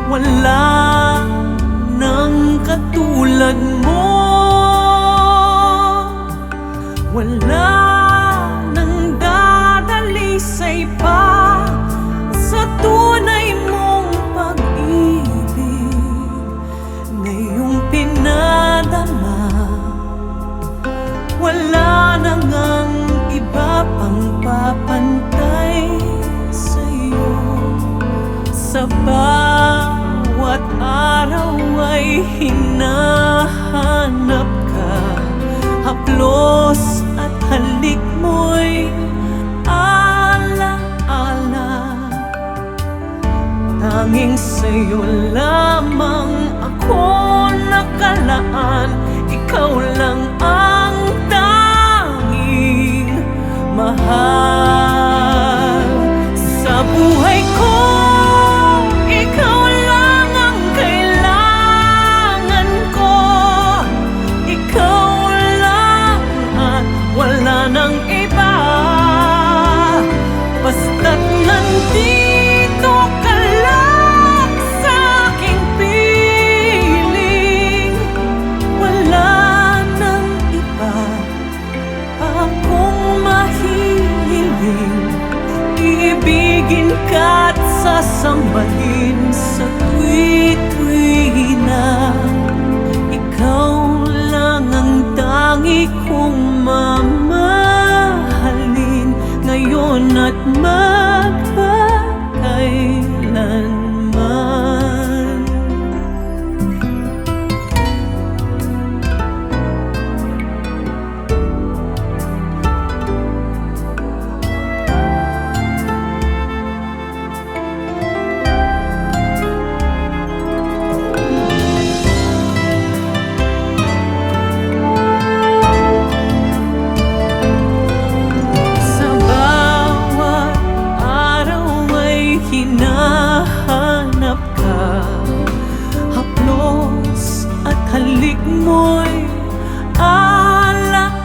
Wala nang katulad mo. Wala nang dadalisay pa sa tunay mong pag-ibig na iyong pinadama. Wala nang ang iba pang papantay sa'yo. Sa bawat araw ay hinahanap ka. Haplos at halik mo'y ala-ala. Tanging sa'yo lamang ako nakalaan. Ikaw lang ang tanging mahal sa buhay ko. Ikaw lang ang kailangan ko. Ikaw lang at wala nang iba. Basta't nandito ka lang sa aking piling. Wala nang iba pa akong mahihiling. Iibigin ka't sasambahin sa tuwi-tuwi na. Ikaw lang ang tangi kong mamahalin ngayon at magpakailanman. Hinahanap ka. Haplos at halik mo'y ala-ala.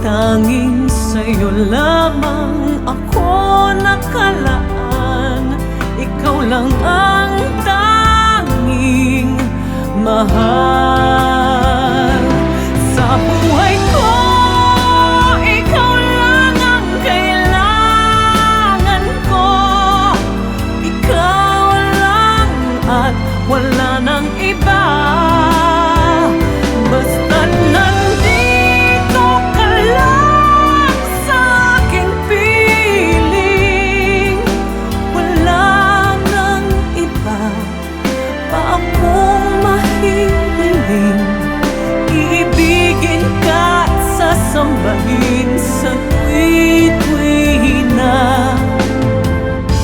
Tanging sa'yo lamang ako nakalaan. Ikaw lang ang tanging mahal sa buhay ko. Wala nang iba. Basta't nandito ka lang sa aking piling. Wala nang iba pa akong mahihiling. Iibigin ka't sasambahin sa tuwi-tuwi na.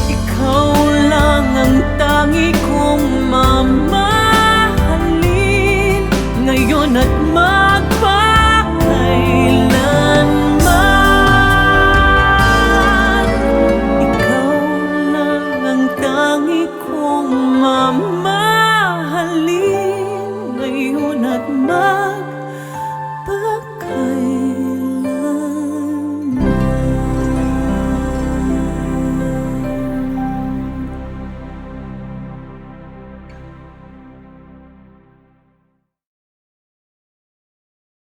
Ikaw lang ang tangi kong mamahalin ngayon at magpakailanman. Ikaw lang ang tangi kong mamahalin.